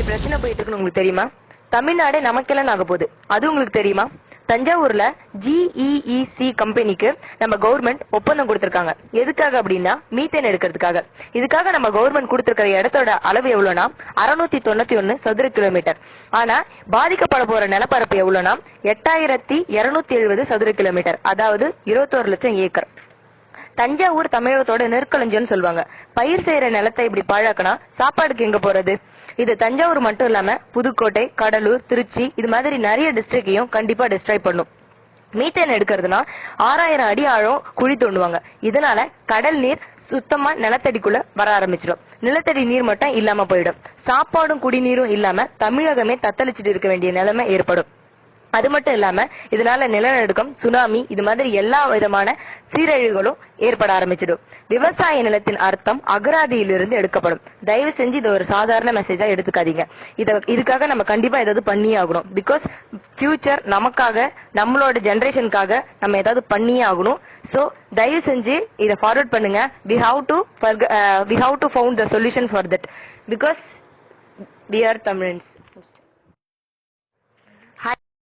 பிரச்சனை போயிட்டு இருக்குன்னு உங்களுக்கு தெரியுமா? தமிழ்நாடு நமக்கெல்லாம் ஆக போகுது. அது உங்களுக்கு தெரியுமா? தஞ்சாவூர்ல GEEC கம்பெனிக்கு நம்ம கவர்மெண்ட் ஒப்பந்தம் கொடுத்திருக்காங்க. எதுக்காக அப்படின்னா மீத்தேன் எடுக்கிறதுக்காக. இதுக்காக நம்ம கவர்மெண்ட் கொடுத்திருக்கிற இடத்தோட அளவு எவ்வளவுனா 691 சதுர கிலோமீட்டர். ஆனா பாதிக்கப்பட போற நிலப்பரப்பு எவ்வளவுனா 8270 சதுர கிலோமீட்டர், அதாவது 21 லட்சம் ஏக்கர். தஞ்சாவூர் தமிழகத்தோட நெற்களஞ்சியம்னு சொல்லுவாங்க. பயிர் செய்யற நிலத்தை இப்படி பாழாக்கினா சாப்பாடுக்கு எங்க போறது? இது தஞ்சாவூர் மட்டும் இல்லாம புதுக்கோட்டை, கடலூர், திருச்சி இது மாதிரி நிறைய டிஸ்ட்ரிக்டையும் கண்டிப்பா டிஸ்ட்ராய் பண்ணும். மீத்தேன் எடுக்கிறதுனா 6000 அடி ஆழம் குழி தோண்டுவாங்க. இதனால கடல் நீர் சுத்தமா நிலத்தடிக்குள்ள வர ஆரம்பிச்சிடும். நிலத்தடி நீர் மட்டும் இல்லாம போயிடும். சாப்பாடும் குடிநீரும் இல்லாம தமிழகமே தத்தளிச்சுட்டு இருக்க வேண்டிய நிலைமை ஏற்படும். அது மட்டும் இல்லாம இதனால நிலநடுக்கம், சுனாமி இது மாதிரி எல்லா விதமான சீரழிவுகளும் ஏற்பட ஆரம்பிச்சிடும். விவசாய நிலத்தின் அர்த்தம் அகராதியிலிருந்து எடுக்கப்படும். தயவு செஞ்சு இதை ஒரு சாதாரண மெசேஜா எடுத்துக்காதீங்க. இதுக்காக நம்ம கண்டிப்பா ஏதாவது பண்ணியே ஆகணும். பிகாஸ் ஃபியூச்சர் நமக்காக, நம்மளோட ஜெனரேஷனுக்காக நம்ம ஏதாவது பண்ணியே ஆகணும். சோ தயவு செஞ்சு இதை ஃபார்வர்ட் பண்ணுங்க. we have to found the solution for that because we are Tamilians.